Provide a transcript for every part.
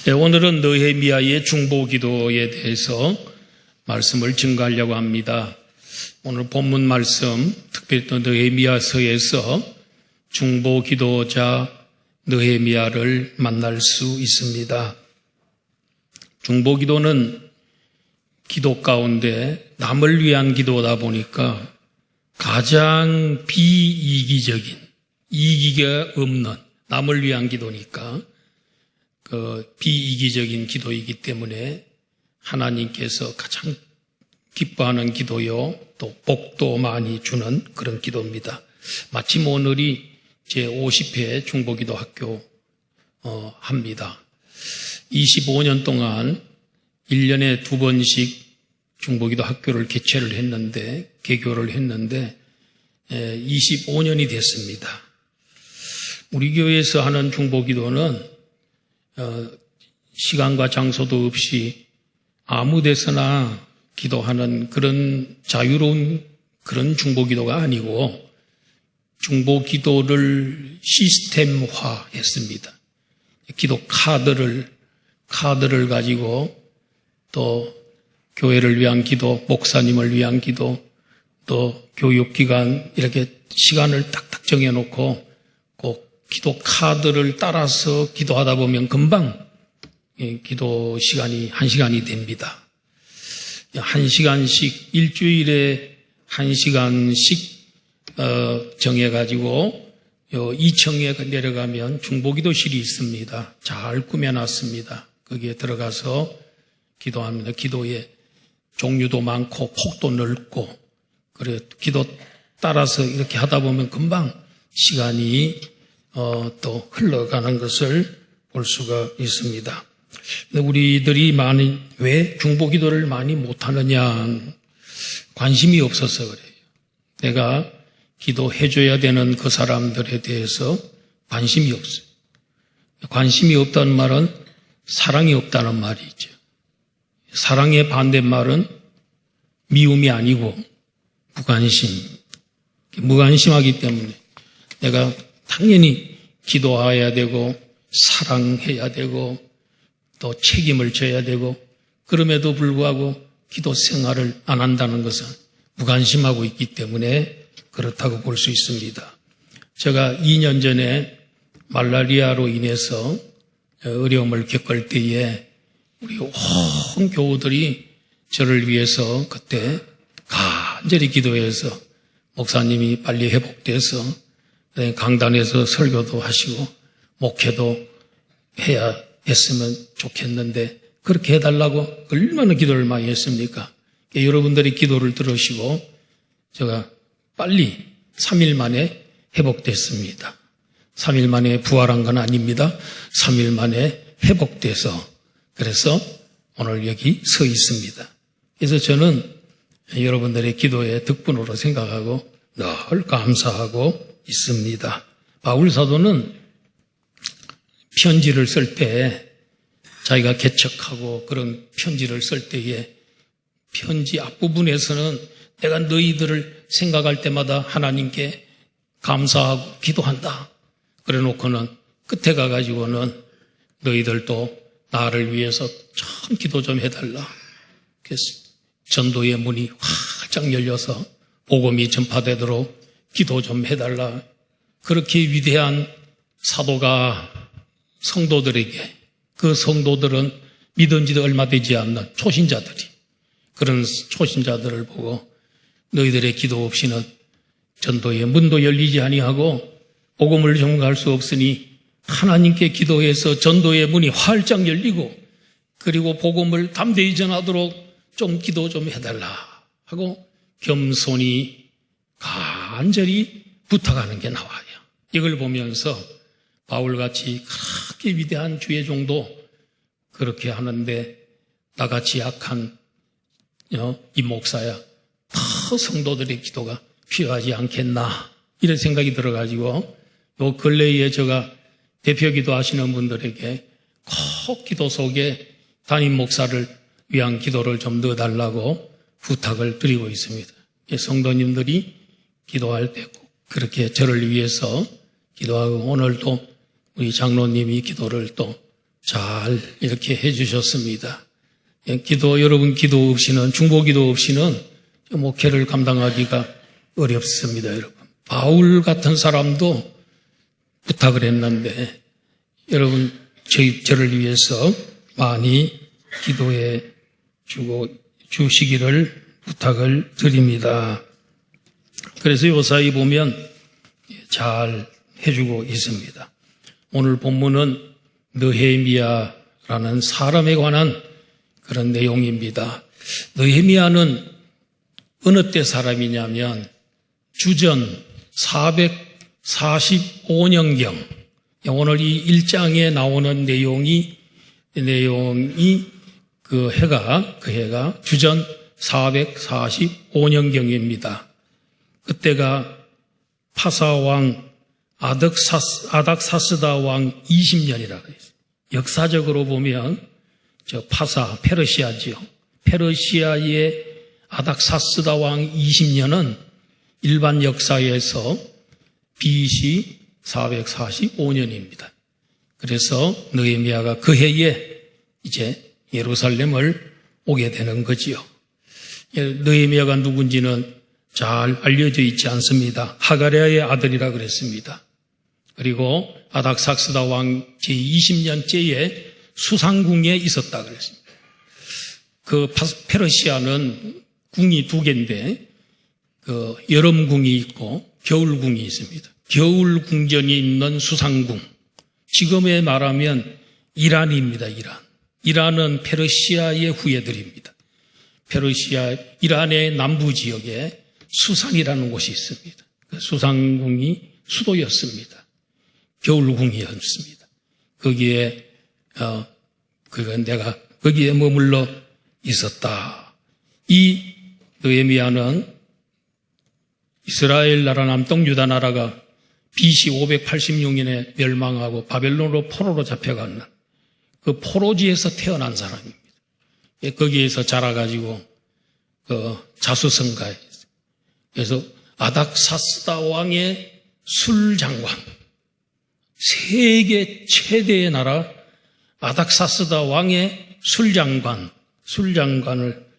오늘은 느헤미야의 중보기도에 대해서 말씀을 증거하려고 합니다. 오늘 본문 말씀, 특별히 또 느헤미야서에서 중보기도자 느헤미야를 만날 수 있습니다. 중보기도는 기도 가운데 남을 위한 기도다 보니까 가장 비이기적인, 이기가 없는 남을 위한 기도니까 비이기적인 기도이기 때문에 하나님께서 가장 기뻐하는 기도요, 또 복도 많이 주는 그런 기도입니다. 마침 오늘이 제50회 중보기도 학교 합니다. 25년 동안 1년에 2번씩 중보기도 학교를 개최를 했는데, 개교를 했는데 25년이 됐습니다. 우리 교회에서 하는 중보기도는 시간과 장소도 없이 아무 데서나 기도하는 그런 자유로운 그런 중보기도가 아니고 중보기도를 시스템화했습니다. 기도 카드를 가지고 또 교회를 위한 기도, 목사님을 위한 기도, 또 교육기관 이렇게 시간을 딱딱 정해놓고 꼭 기도 카드를 따라서 기도하다 보면 금방 기도 시간이 1시간이 됩니다. 1시간씩 일주일에 1시간씩 정해가지고 2층에 내려가면 중보기도실이 있습니다. 잘 꾸며놨습니다. 거기에 들어가서 기도합니다. 기도의 종류도 많고 폭도 넓고 그래 기도 따라서 이렇게 하다 보면 금방 시간이 또 흘러가는 것을 볼 수가 있습니다. 근데 우리들이 왜 중보기도를 많이 못하느냐, 관심이 없어서 그래요. 내가 기도해줘야 되는 그 사람들에 대해서 관심이 없어요. 관심이 없다는 말은 사랑이 없다는 말이죠. 사랑의 반대말은 미움이 아니고 무관심하기 때문에 내가 당연히 기도해야 되고 사랑해야 되고 또 책임을 져야 되고 그럼에도 불구하고 기도 생활을 안 한다는 것은 무관심하고 있기 때문에 그렇다고 볼 수 있습니다. 제가 2년 전에 말라리아로 인해서 어려움을 겪을 때에 우리 온 교우들이 저를 위해서 그때 간절히 기도해서 목사님이 빨리 회복돼서 강단에서 설교도 하시고 목회도 해야 했으면 좋겠는데 그렇게 해달라고 얼마나 기도를 많이 했습니까? 여러분들이 기도를 들으시고 제가 빨리 3일 만에 회복됐습니다. 3일 만에 부활한 건 아닙니다. 3일 만에 회복돼서 그래서 오늘 여기 서 있습니다. 그래서 저는 여러분들의 기도의 덕분으로 생각하고 늘 감사하고 있습니다. 바울 사도는 편지를 쓸 때 자기가 개척하고 그런 편지를 쓸 때에 편지 앞부분에서는 내가 너희들을 생각할 때마다 하나님께 감사하고 기도한다. 그래 놓고는 끝에 가가지고는 너희들도 나를 위해서 참 기도 좀 해달라. 그래서 전도의 문이 활짝 열려서 복음이 전파되도록 기도 좀 해달라. 그렇게 위대한 사도가 성도들에게, 그 성도들은 믿은 지도 얼마 되지 않는 초신자들이, 그런 초신자들을 보고 너희들의 기도 없이는 전도의 문도 열리지 아니하고 복음을 전할 수 없으니 하나님께 기도해서 전도의 문이 활짝 열리고 그리고 복음을 담대히 전하도록 좀 기도 좀 해달라 하고 겸손히 간절히 부탁하는 게 나와요. 이걸 보면서 바울같이 그렇게 위대한 주의 종도 그렇게 하는데 나같이 약한 이 목사야 더 성도들의 기도가 필요하지 않겠나 이런 생각이 들어가지고 요 근래에 제가 대표기도 하시는 분들에게 꼭 기도 속에 담임 목사를 위한 기도를 좀 넣어달라고 부탁을 드리고 있습니다. 성도님들이 기도할 때 그렇게 저를 위해서 기도하고 오늘도 우리 장로님이 기도를 또 잘 이렇게 해주셨습니다. 여러분 기도 없이는, 중보 기도 없이는 목회를 감당하기가 어렵습니다, 여러분. 바울 같은 사람도 부탁을 했는데, 여러분, 저를 위해서 많이 기도해 주시기를 부탁을 드립니다. 그래서 요사이 보면 잘 해주고 있습니다. 오늘 본문은 느헤미야라는 사람에 관한 그런 내용입니다. 느헤미야는 어느 때 사람이냐면 주전 445년경, 오늘 이 1장에 나오는 내용이 그 해가 주전 445년경입니다. 그때가 파사왕 아닥사스다 왕 20년이라고 했어요. 역사적으로 보면 페르시아지요. 페르시아의 아닥사스다 왕 20년은 일반 역사에서 BC 445년입니다. 그래서 느헤미야가 그 해에 이제 예루살렘을 오게 되는 거지요. 느헤미야가 누군지는 잘 알려져 있지 않습니다. 하가랴의 아들이라 그랬습니다. 그리고 아닥사스다 왕 제20년째에 수상궁에 있었다 그랬습니다. 그 페르시아는 궁이 두 개인데 여름궁이 있고 겨울궁이 있습니다. 겨울궁전이 있는 수상궁, 지금에 말하면 이란입니다. 이란은 페르시아의 후예들입니다. 이란의 남부 지역에 수산이라는 곳이 있습니다. 그 수상궁이 수도였습니다. 겨울궁이었습니다. 거기에 내가 거기에 머물러 있었다. 이 느헤미야는 이스라엘 나라 남동 유다 나라가 BC 586년에 멸망하고 바벨론으로 포로로 잡혀가는 그 포로지에서 태어난 사람입니다. 거기에서 자라가지고 자수성가에 그래서 아닥사스다 왕의 술장관, 세계 최대의 나라 아닥사스다 왕의 술장관을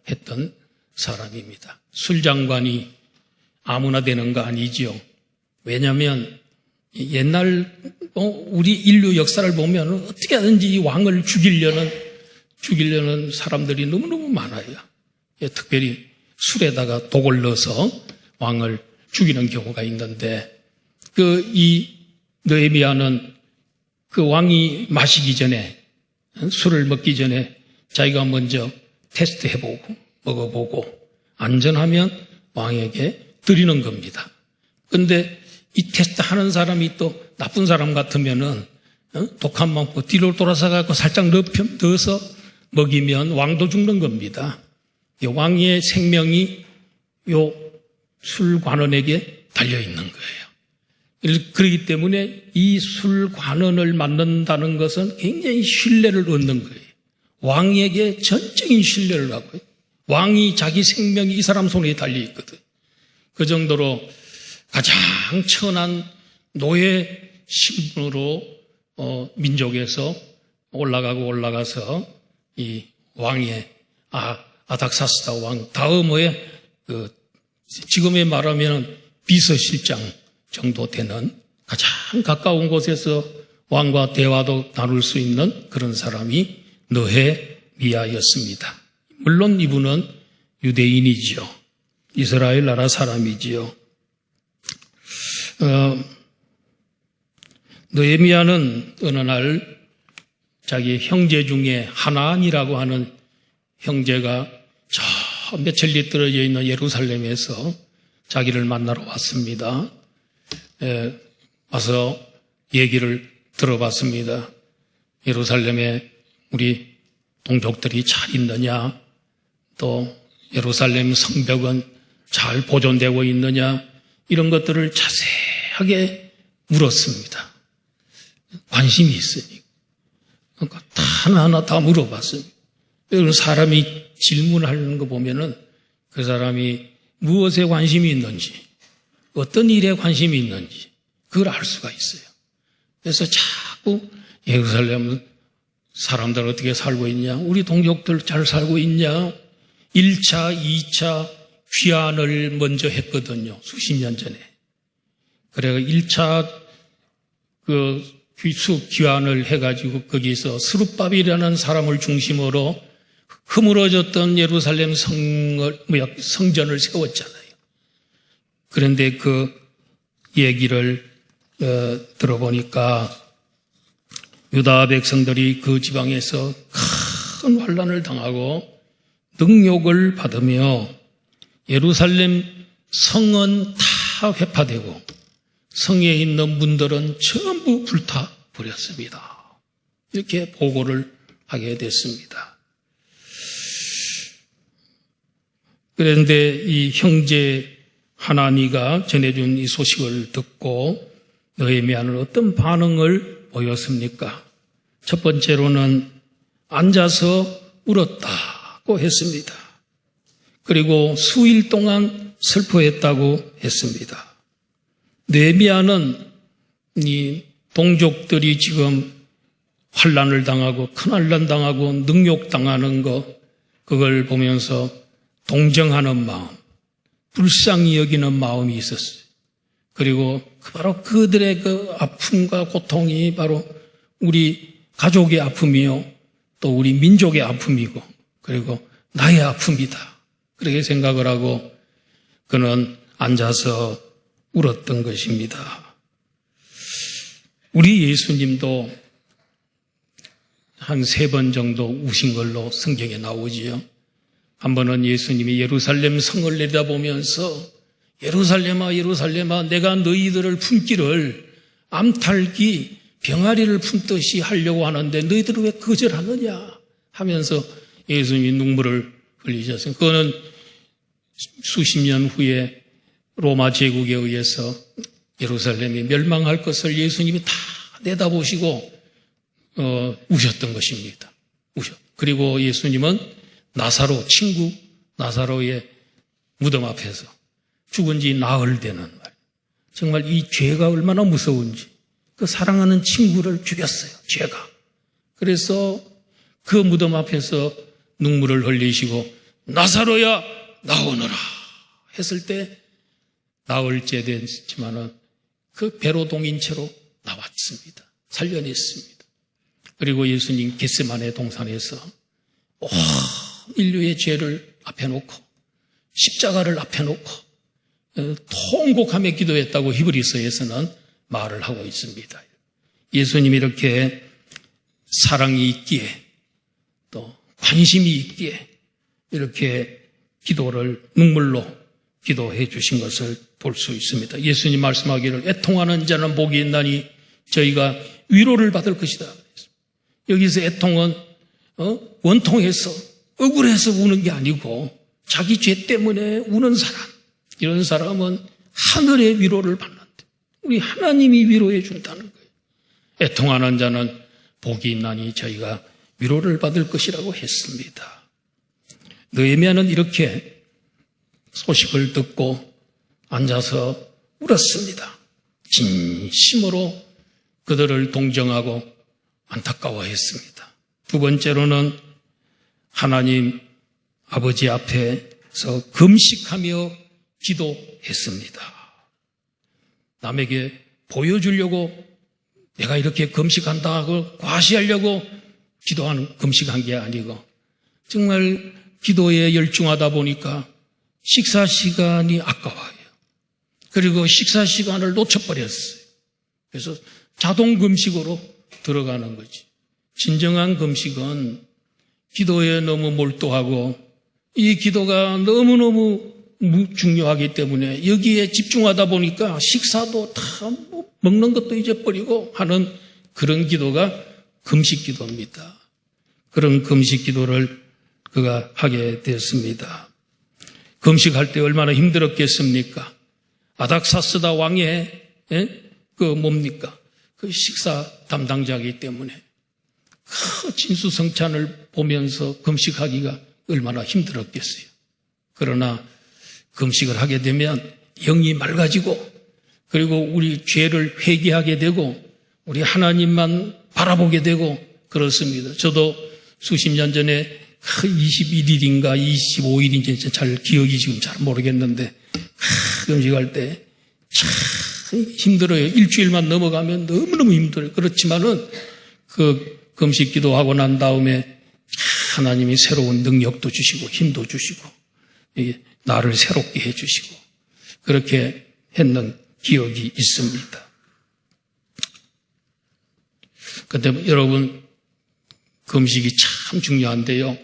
했던 사람입니다. 술장관이 아무나 되는 거 아니지요. 왜냐하면 옛날 우리 인류 역사를 보면 어떻게 하든지 이 왕을 죽이려는 사람들이 너무너무 많아요. 특별히 술에다가 독을 넣어서 왕을 죽이는 경우가 있는데 이 느헤미야는 그 왕이 마시기 전에, 술을 먹기 전에 자기가 먼저 테스트해보고 먹어보고 안전하면 왕에게 드리는 겁니다. 그런데 이 테스트 하는 사람이 또 나쁜 사람 같으면은 독한 망포 뒤로 돌아서 갖고 살짝 넣어서 먹이면 왕도 죽는 겁니다. 왕의 생명이 요 술관원에게 달려있는 거예요. 그렇기 때문에 이 술관원을 만난다는 것은 굉장히 신뢰를 얻는 거예요. 왕에게 전적인 신뢰를 하고요. 왕이 자기 생명이 이 사람 손에 달려있거든. 그 정도로 가장 천한 노예 신분으로 민족에서 올라가서 이 왕의 아닥사스다 왕 다음에 지금에 말하면 비서실장 정도 되는 가장 가까운 곳에서 왕과 대화도 나눌 수 있는 그런 사람이 느헤미야였습니다. 물론 이분은 유대인이지요. 이스라엘 나라 사람이지요. 느헤미야는 어느 날 자기 형제 중에 하나안이라고 하는 형제가 저 몇천 리 떨어져 있는 예루살렘에서 자기를 만나러 왔습니다. 와서 얘기를 들어봤습니다. 예루살렘에 우리 동족들이 잘 있느냐, 또 예루살렘 성벽은 잘 보존되고 있느냐, 이런 것들을 자세하게 물었습니다. 관심이 있으니까. 그러니까 하나하나 다 물어봤습니다. 사람이 질문하는 거 보면은 그 사람이 무엇에 관심이 있는지, 어떤 일에 관심이 있는지 그걸 알 수가 있어요. 그래서 자꾸 예루살렘 사람들 어떻게 살고 있냐? 우리 동족들 잘 살고 있냐? 1차, 2차 귀환을 먼저 했거든요. 수십 년 전에. 그래 1차 귀환을 해가지고 거기서 스룹바벨이라는 사람을 중심으로 허물어졌던 예루살렘 성전을 세웠잖아요. 그런데 그 얘기를 들어보니까 유다 백성들이 그 지방에서 큰 환난을 당하고 능욕을 받으며 예루살렘 성은 다 회파되고 성에 있는 문들은 전부 불타버렸습니다. 이렇게 보고를 하게 됐습니다. 그런데 이 형제 하나니가 전해준 이 소식을 듣고 느헤미야는 어떤 반응을 보였습니까? 첫 번째로는 앉아서 울었다고 했습니다. 그리고 수일 동안 슬퍼했다고 했습니다. 느헤미야는 이 동족들이 지금 환난을 당하고 큰 환난 당하고 능욕당하는 거 그걸 보면서 동정하는 마음, 불쌍히 여기는 마음이 있었어요. 그리고 바로 그들의 그 아픔과 고통이 바로 우리 가족의 아픔이요, 또 우리 민족의 아픔이고, 그리고 나의 아픔이다. 그렇게 생각을 하고 그는 앉아서 울었던 것입니다. 우리 예수님도 한 3번 정도 우신 걸로 성경에 나오지요. 한 번은 예수님이 예루살렘 성을 내다보면서 예루살렘아 예루살렘아 내가 너희들을 품기를 암탈기 병아리를 품듯이 하려고 하는데 너희들은 왜 거절하느냐 하면서 예수님이 눈물을 흘리셨어요. 그거는 수십 년 후에 로마 제국에 의해서 예루살렘이 멸망할 것을 예수님이 다 내다보시고 우셨던 것입니다. 그리고 예수님은 나사로 친구 나사로의 무덤 앞에서 죽은 지 나흘 되는 말. 정말 이 죄가 얼마나 무서운지 그 사랑하는 친구를 죽였어요. 죄가. 그래서 그 무덤 앞에서 눈물을 흘리시고 나사로야 나오너라 했을 때 나흘째 됐지만은 그 배로 동인 채로 나왔습니다. 살려냈습니다. 그리고 예수님 겟세마네 동산에서 온 인류의 죄를 앞에 놓고 십자가를 앞에 놓고 통곡하며 기도했다고 히브리서에서는 말을 하고 있습니다. 예수님이 이렇게 사랑이 있기에 또 관심이 있기에 이렇게 기도를 눈물로 기도해 주신 것을 볼 수 있습니다. 예수님 말씀하기를 애통하는 자는 복이 있나니 저희가 위로를 받을 것이다. 여기서 애통은 원통해서 억울해서 우는 게 아니고 자기 죄 때문에 우는 사람, 이런 사람은 하늘의 위로를 받는다. 우리 하나님이 위로해 준다는 거예요. 애통하는 자는 복이 있나니 저희가 위로를 받을 것이라고 했습니다. 느헤미야는 이렇게 소식을 듣고 앉아서 울었습니다. 진심으로 그들을 동정하고 안타까워했습니다. 두 번째로는 하나님 아버지 앞에서 금식하며 기도했습니다. 남에게 보여주려고 내가 이렇게 금식한다 하고 과시하려고 금식한 게 아니고 정말 기도에 열중하다 보니까 식사 시간이 아까워요. 그리고 식사 시간을 놓쳐버렸어요. 그래서 자동 금식으로 들어가는 거지. 진정한 금식은 기도에 너무 몰두하고 이 기도가 너무너무 중요하기 때문에 여기에 집중하다 보니까 식사도 다 먹는 것도 잊어버리고 하는 그런 기도가 금식 기도입니다. 그런 금식 기도를 그가 하게 됐습니다. 금식할 때 얼마나 힘들었겠습니까? 아닥사스다 왕의 그 식사 담당자이기 때문에 그 진수성찬을 보면서 금식하기가 얼마나 힘들었겠어요. 그러나 금식을 하게 되면 영이 맑아지고 그리고 우리 죄를 회개하게 되고 우리 하나님만 바라보게 되고 그렇습니다. 저도 수십 년 전에 21일인가 25일인지 잘 기억이 지금 잘 모르겠는데 금식할 때 참 힘들어요. 일주일만 넘어가면 너무너무 힘들어요. 그렇지만은 그 금식 기도하고 난 다음에 하나님이 새로운 능력도 주시고 힘도 주시고 나를 새롭게 해주시고 그렇게 했는 기억이 있습니다. 그런데 여러분 금식이 참 중요한데요.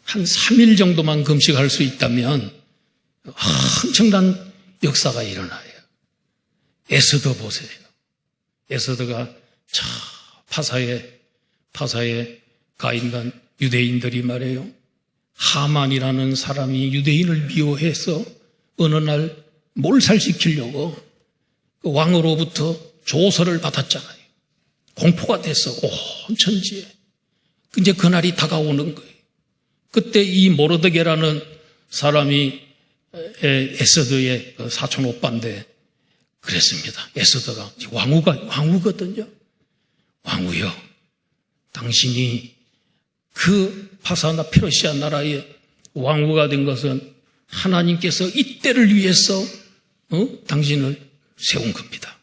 한 3일 정도만 금식할 수 있다면 엄청난 역사가 일어나요. 에스더 보세요. 에스더가 저 파사에 가 있는 유대인들이 말해요. 하만이라는 사람이 유대인을 미워해서 어느 날 몰살시키려고 그 왕으로부터 조서를 받았잖아요. 공포가 됐어. 온 천지에. 이제 그날이 다가오는 거예요. 그때 이 모르드게라는 사람이 에스더의 사촌 오빠인데 그랬습니다. 에스더가 왕후거든요. 왕후여, 당신이 그 파사나 페르시아 나라의 왕후가 된 것은 하나님께서 이때를 위해서 당신을 세운 겁니다.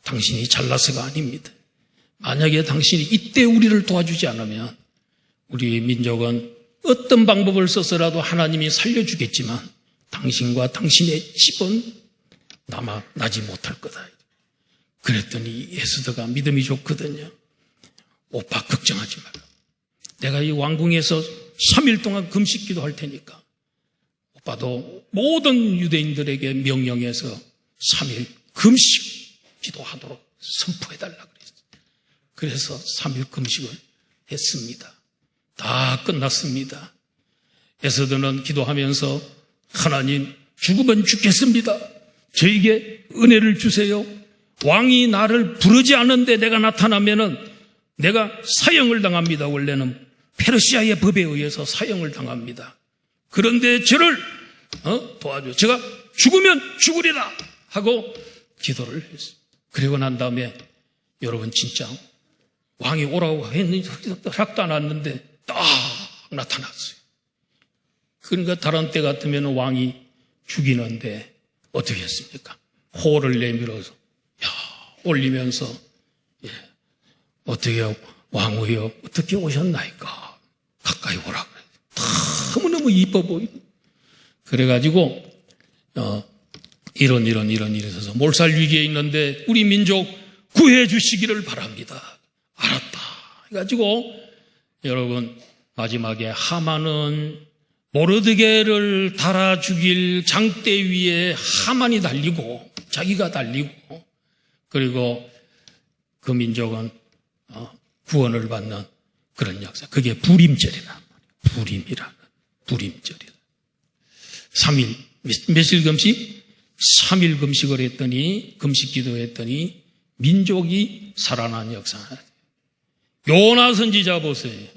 당신이 잘나서가 아닙니다. 만약에 당신이 이때 우리를 도와주지 않으면 우리 민족은 어떤 방법을 써서라도 하나님이 살려주겠지만 당신과 당신의 집은 나지 못할 거다. 그랬더니 에스더가 믿음이 좋거든요. 오빠 걱정하지 마라. 내가 이 왕궁에서 3일 동안 금식 기도할 테니까 오빠도 모든 유대인들에게 명령해서 3일 금식 기도하도록 선포해달라 그랬어요. 그래서 3일 금식을 했습니다. 다 끝났습니다. 에스더는 기도하면서 하나님 죽으면 죽겠습니다. 저에게 은혜를 주세요. 왕이 나를 부르지 않는데 내가 나타나면은 내가 사형을 당합니다. 원래는 페르시아의 법에 의해서 사형을 당합니다. 그런데 저를 도와줘. 제가 죽으면 죽으리라 하고 기도를 했어요. 그리고 난 다음에 여러분 진짜 왕이 오라고 했는지 허락도 안 왔는데 딱 나타났어요. 그러니까 다른 때 같으면 왕이 죽이는데 어떻게 했습니까? 호를 내밀어서 올리면서 어떻게 왕후여 어떻게 오셨나이까? 가까이 오라 그래요. 너무너무 이뻐 보이고 그래가지고 이런 일이 있어서 몰살 위기에 있는데 우리 민족 구해 주시기를 바랍니다. 알았다. 해가지고 여러분 마지막에 하만은 모르드게를 달아 죽일 장대 위에 하만이 달리고 자기가 달리고 그리고 그 민족은 구원을 받는 그런 역사. 그게 부림절이란 말이에요. 부림절이다. 3일 며칠 금식? 3일 금식을 했더니 금식 기도했더니 민족이 살아난 역사. 요나 선지자 보세요.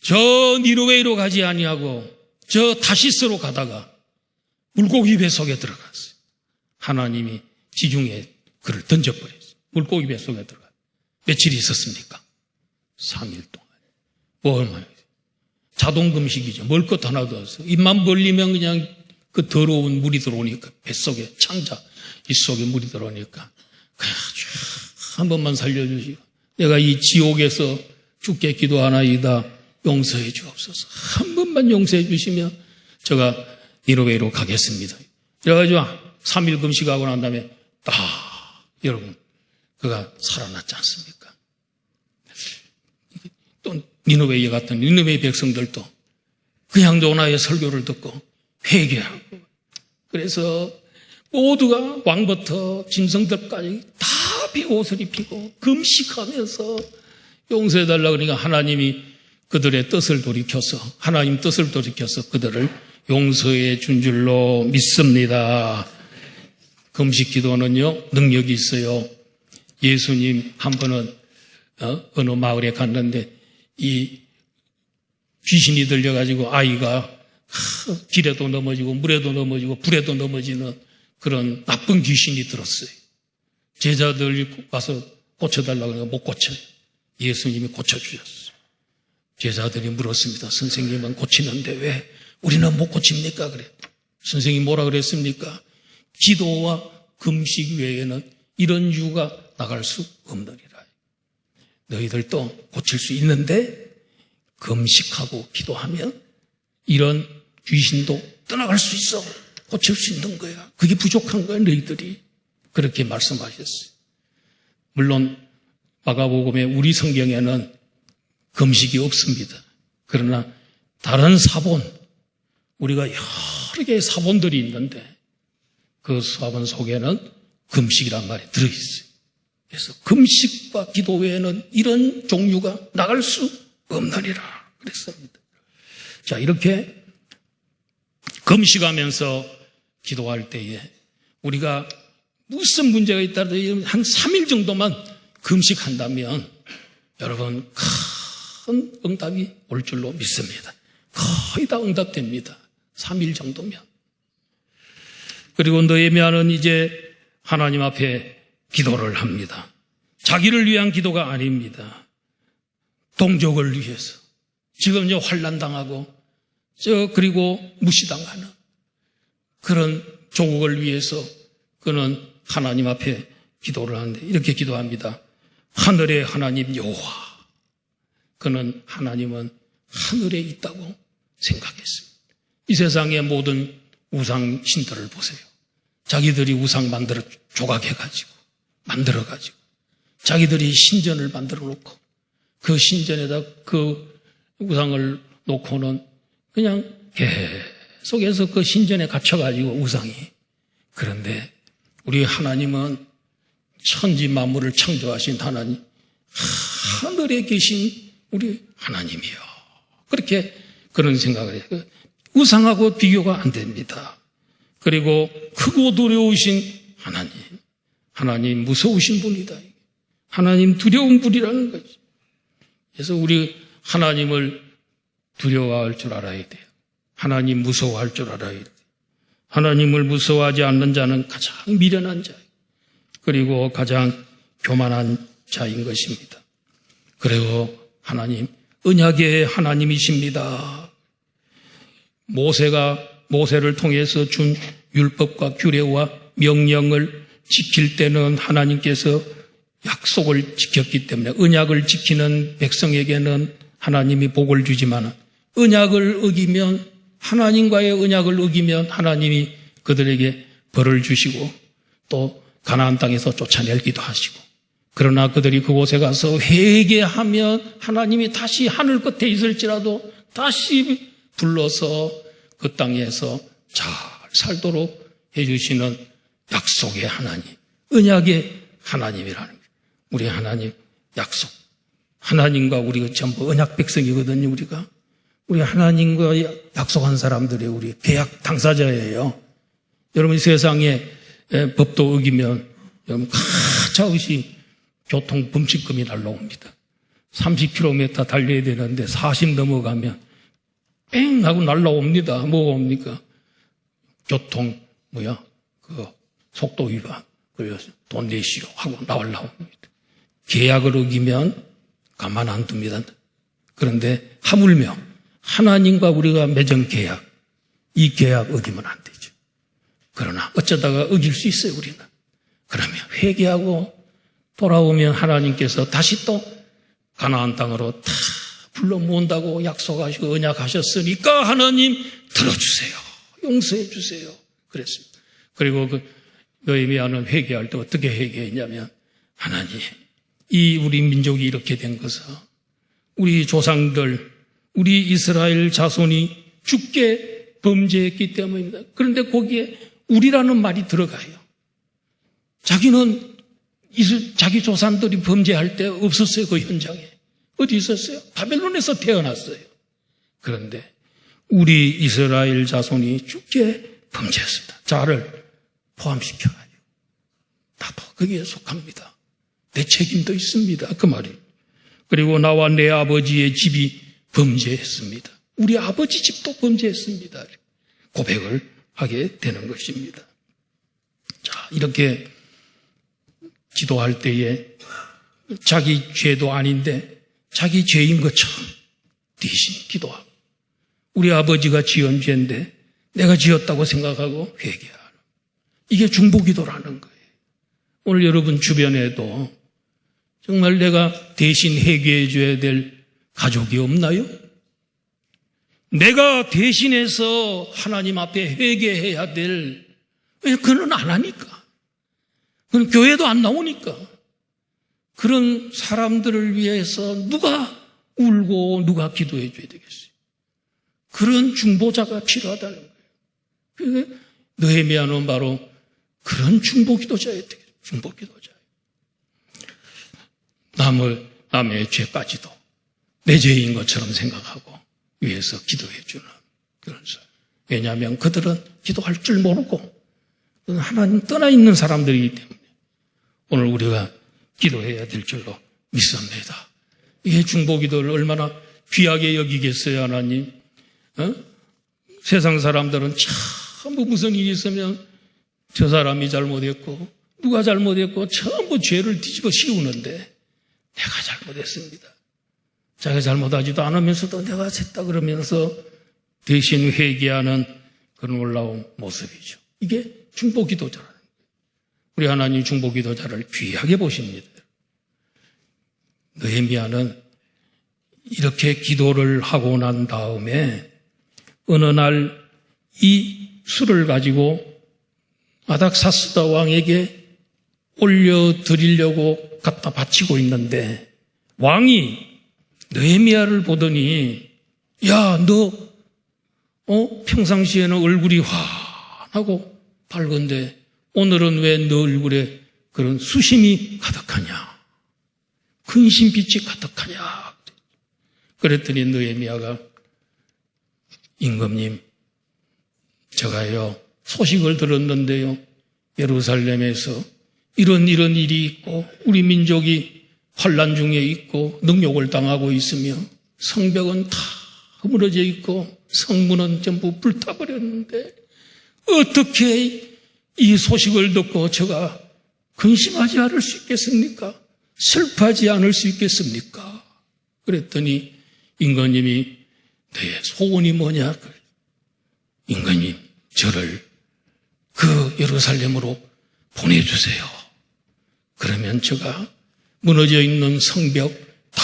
저 니느웨이로 가지 아니하고 저 다시스로 가다가 물고기 뱃속에 들어갔어요. 하나님이 지중해 그를 던져버렸어요. 물고기 뱃속에 들어갔어요. 며칠 있었습니까? 3일 동안. 뭐 얼마나 자동 금식이죠. 먹을 것 하나도 없어요. 입만 벌리면 그냥 그 더러운 물이 들어오니까 뱃속에 창자 이 속에 물이 들어오니까 그냥 한 번만 살려주시고 내가 이 지옥에서 죽게 기도하나이다. 용서해 주옵소서. 한 번만 용서해 주시면 제가 니느웨이로 가겠습니다. 그래가지고 3일 금식하고 난 다음에 여러분 그가 살아났지 않습니까? 또 니느웨이에 갔던 니느웨이 백성들도 그냥 요나의 설교를 듣고 회개하고 그래서 모두가 왕부터 짐승들까지 다 옷을 입히고 금식하면서 용서해달라고 그러니까 하나님이 그들의 뜻을 돌이켜서 하나님 뜻을 돌이켜서 그들을 용서해 준 줄로 믿습니다. 금식 기도는요 능력이 있어요. 예수님 한 번은 어느 마을에 갔는데 이 귀신이 들려가지고 아이가 길에도 넘어지고 물에도 넘어지고 불에도 넘어지는 그런 나쁜 귀신이 들었어요. 제자들 와서 고쳐달라고 하니까 못 고쳐요. 예수님이 고쳐주셨어요. 제자들이 물었습니다. 선생님은 고치는데 왜 우리는 못 고칩니까? 그래. 선생님이 뭐라 그랬습니까? 기도와 금식 외에는 이런 유가 나갈 수 없느니라. 너희들도 고칠 수 있는데 금식하고 기도하면 이런 귀신도 떠나갈 수 있어. 고칠 수 있는 거야. 그게 부족한 거야, 너희들이. 그렇게 말씀하셨어요. 물론 마가복음의 우리 성경에는 금식이 없습니다. 그러나 다른 사본, 우리가 여러 개의 사본들이 있는데 그 사본 속에는 금식이란 말이 들어있어요. 그래서 금식과 기도 외에는 이런 종류가 나갈 수 없느니라 그랬습니다. 자, 이렇게 금식하면서 기도할 때에 우리가 무슨 문제가 있다도 한 3일 정도만 금식한다면 여러분 큰 응답이 올 줄로 믿습니다. 거의 다 응답됩니다. 3일 정도면. 그리고 느헤미야는 이제 하나님 앞에 기도를 합니다. 자기를 위한 기도가 아닙니다. 동족을 위해서. 지금 환난 당하고 그리고 무시당하는 그런 조국을 위해서 그는 하나님 앞에 기도를 하는데 이렇게 기도합니다. 하늘의 하나님 여호와. 그는 하나님은 하늘에 있다고 생각했습니다. 이 세상의 모든 우상 신들을 보세요. 자기들이 우상 만들어 조각해가지고 만들어가지고 자기들이 신전을 만들어 놓고 그 신전에다 그 우상을 놓고는 그냥 계속해서 그 신전에 갇혀가지고 우상이. 그런데 우리 하나님은 천지 만물을 창조하신 하나님, 하늘에 계신 우리 하나님이요. 그렇게 그런 생각을 해요. 우상하고 비교가 안 됩니다. 그리고 크고 두려우신 하나님, 하나님 무서우신 분이다. 하나님 두려운 분이라는 거죠. 그래서 우리 하나님을 두려워할 줄 알아야 돼요. 하나님 무서워할 줄 알아야 돼요. 하나님을 무서워하지 않는 자는 가장 미련한 자예요. 그리고 가장 교만한 자인 것입니다. 그리고 하나님, 언약의 하나님이십니다. 모세를 통해서 준 율법과 규례와 명령을 지킬 때는 하나님께서 약속을 지켰기 때문에 언약을 지키는 백성에게는 하나님이 복을 주지만 언약을 어기면 하나님과의 언약을 어기면 하나님이 그들에게 벌을 주시고 또 가나안 땅에서 쫓아내기도 하시고 그러나 그들이 그곳에 가서 회개하면 하나님이 다시 하늘 끝에 있을지라도 다시 불러서 그 땅에서 잘 살도록 해주시는 약속의 하나님, 언약의 하나님이라는 거예요. 우리 하나님 약속. 하나님과 우리가 전부 언약 백성이거든요, 우리가. 우리 하나님과 약속한 사람들이 우리 계약 당사자예요. 여러분 세상에 법도 어기면 여러분 가차없이 교통 범칙금이 날라옵니다. 30km 달려야 되는데 40 넘어가면 뺑 하고 날라옵니다. 뭐가 옵니까? 교통 속도 위반. 그래서 돈 내시오 하고 나옵니다. 계약을 어기면 가만 안 둡니다. 그런데 하물며 하나님과 우리가 맺은 계약, 이 계약 어기면 안 되죠. 그러나 어쩌다가 어길 수 있어요, 우리는. 그러면 회개하고 돌아오면 하나님께서 다시 또 가나안 땅으로 다 불러 모은다고 약속하시고 언약하셨으니까 하나님 들어주세요. 용서해 주세요. 그랬습니다. 그리고 느헤미야는 회개할 때 어떻게 회개했냐면 하나님, 이 우리 민족이 이렇게 된 것은 우리 조상들, 우리 이스라엘 자손이 죽게 범죄했기 때문입니다. 그런데 거기에 우리라는 말이 들어가요. 자기는 자기 조상들이 범죄할 때 없었어요. 그 현장에. 어디 있었어요? 바벨론에서 태어났어요. 그런데 우리 이스라엘 자손이 죽게 범죄했습니다. 자를 포함시켜가지고 나도 거기에 속합니다. 내 책임도 있습니다. 그 말이. 그리고 나와 내 아버지의 집이 범죄했습니다. 우리 아버지 집도 범죄했습니다. 고백을 하게 되는 것입니다. 자, 이렇게 기도할 때에 자기 죄도 아닌데 자기 죄인 것처럼 대신 기도하고, 우리 아버지가 지은 죄인데 내가 지었다고 생각하고 회개하는, 이게 중보기도라는 거예요. 오늘 여러분 주변에도 정말 내가 대신 회개해 줘야 될 가족이 없나요? 내가 대신해서 하나님 앞에 회개해야 될, 왜 그는 안 하니까? 그는 교회도 안 나오니까. 그런 사람들을 위해서 누가 울고 누가 기도해 줘야 되겠어요? 그런 중보자가 필요하다는 거예요. 그러니까 느헤미야는 바로 그런 중보기도자여야 되겠어요. 중보기도자. 남의 죄까지도 내 죄인 것처럼 생각하고 위해서 기도해 주는 그런 사람. 왜냐하면 그들은 기도할 줄 모르고 하나님 떠나 있는 사람들이기 때문에 오늘 우리가 기도해야 될 줄로 믿습니다. 이게 중보기도를 얼마나 귀하게 여기겠어요, 하나님? 세상 사람들은 전부 무슨 일이 있으면 저 사람이 잘못했고 누가 잘못했고 전부 죄를 뒤집어 씌우는데 내가 잘못했습니다. 자기가 잘못하지도 않으면서도 내가 했다 그러면서 대신 회개하는 그런 놀라운 모습이죠. 이게 중보기도자라는 거예요. 우리 하나님 중보기도자를 귀하게 보십니다. 느헤미야는 이렇게 기도를 하고 난 다음에 어느 날 이 술을 가지고 아닥사스다 왕에게 올려드리려고 갖다 바치고 있는데 왕이 느헤미야를 보더니 야, 너 평상시에는 얼굴이 환하고 밝은데 오늘은 왜 너 얼굴에 그런 수심이 가득하냐? 근심빛이 가득하냐? 그랬더니 느헤미야가 임금님, 제가요 소식을 들었는데요 예루살렘에서 이런 일이 있고 우리 민족이 환난 중에 있고 능욕을 당하고 있으며 성벽은 다 허물어져 있고 성문은 전부 불타버렸는데 어떻게 이 소식을 듣고 제가 근심하지 않을 수 있겠습니까? 슬퍼하지 않을 수 있겠습니까? 그랬더니 임금님이 내 소원이 뭐냐? 임금님, 저를 그 예루살렘으로 보내주세요. 그러면 제가 무너져 있는 성벽 다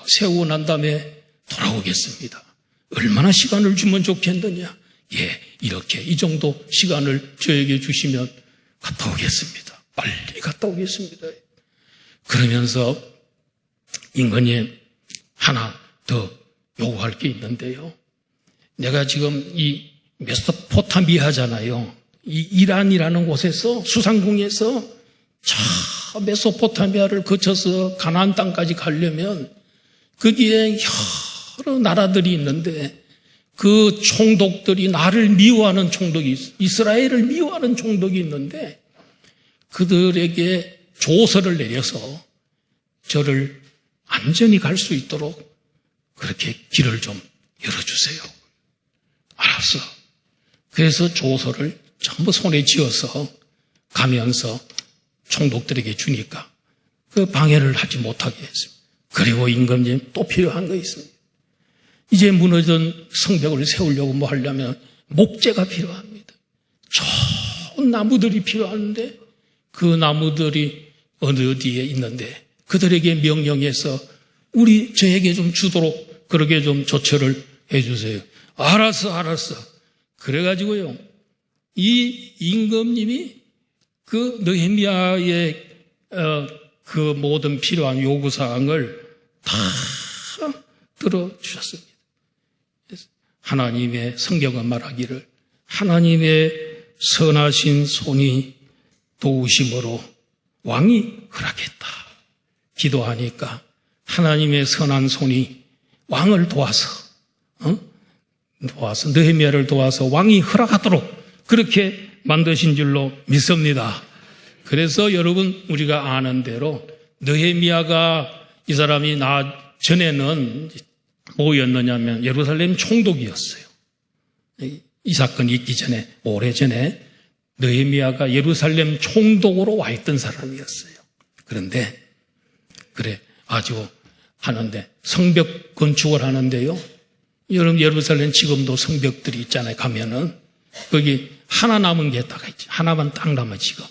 세우고 난 다음에 돌아오겠습니다. 얼마나 시간을 주면 좋겠느냐? 예, 이렇게 이 정도 시간을 저에게 주시면 갔다 오겠습니다. 빨리 갔다 오겠습니다. 그러면서 임금님, 하나 더 요구할 게 있는데요. 내가 지금 이 메소포타미아잖아요. 이 이란이라는 곳에서 수상궁에서 저 메소포타미아를 거쳐서 가나안 땅까지 가려면 거기에 여러 나라들이 있는데 그 총독들이 나를 미워하는 총독이 있어요. 이스라엘을 미워하는 총독이 있는데 그들에게 조서를 내려서 저를 안전히 갈 수 있도록 그렇게 길을 좀 열어주세요. 알았어. 그래서 조서를 전부 손에 쥐어서 가면서 총독들에게 주니까 그 방해를 하지 못하게 했습니다. 그리고 임금님 또 필요한 거 있습니다. 이제 무너진 성벽을 세우려고 뭐 하려면 목재가 필요합니다. 좋은 나무들이 필요한데 그 나무들이 어디에 있는데 그들에게 명령해서 저에게 좀 주도록 그렇게 좀 조처를 해주세요. 알았어. 그래가지고요, 이 임금님이 그 느헤미야의 그 모든 필요한 요구사항을 다 들어주셨습니다. 하나님의 성경은 말하기를 하나님의 선하신 손이 도우심으로 왕이 허락했다. 기도하니까 하나님의 선한 손이 왕을 도와서 느헤미야를 도와서 왕이 허락하도록 그렇게 만드신 줄로 믿습니다. 그래서 여러분 우리가 아는 대로 느헤미야가 이 사람이 전에는 뭐였느냐면 예루살렘 총독이었어요. 이 사건이 있기 전에 오래전에 느헤미야가 예루살렘 총독으로 와 있던 사람이었어요. 그런데 그래 아주 하는데 성벽 건축을 하는데요. 여러분 예루살렘 지금도 성벽들이 있잖아요. 가면은 거기 하나 남은 게 딱 있지. 하나만 딱 남아 지금.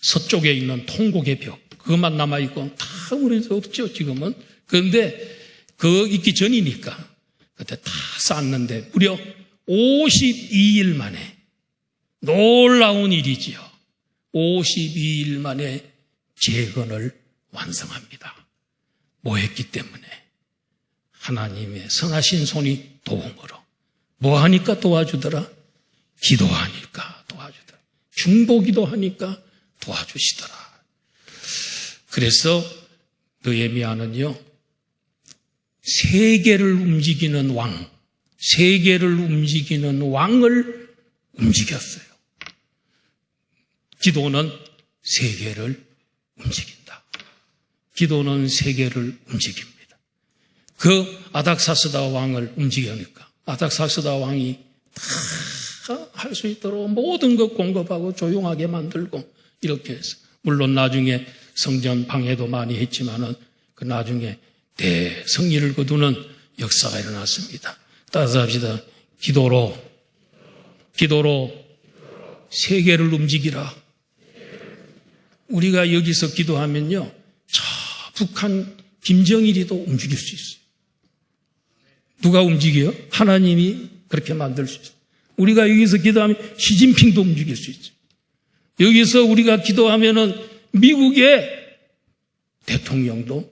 서쪽에 있는 통곡의 벽 그것만 남아 있고 다 우리서 없죠 지금은. 그런데 그 있기 전이니까 그때 다 쌓았는데 무려 52일 만에 놀라운 일이지요. 52일 만에 재건을 완성합니다. 뭐 했기 때문에? 하나님의 선하신 손이 도움으로. 뭐 하니까 도와주더라? 기도하니까 도와주더라. 중보기도 하니까 도와주시더라. 그래서 느헤미야는요, 세계를 움직이는 왕, 세계를 움직이는 왕을 움직였어요. 기도는 세계를 움직인다. 기도는 세계를 움직입니다. 그 아닥사스다 왕을 움직이니까 아닥사스다 왕이 다 할 수 있도록 모든 것 공급하고 조용하게 만들고 이렇게 해서 물론 나중에 성전 방해도 많이 했지만은 그 나중에 대승리를 거두는 역사가 일어났습니다. 따라서 합시다. 기도로 세계를 움직이라. 우리가 여기서 기도하면요, 저 북한 김정일이도 움직일 수 있어요. 누가 움직여요? 하나님이 그렇게 만들 수 있어요. 우리가 여기서 기도하면 시진핑도 움직일 수 있어요. 여기서 우리가 기도하면은 미국의 대통령도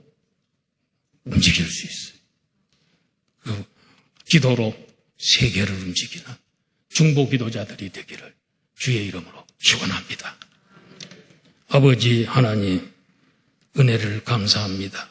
움직일 수 있어요. 그 기도로 세계를 움직이는 중보 기도자들이 되기를 주의 이름으로 축원합니다. 아버지 하나님, 은혜를 감사합니다.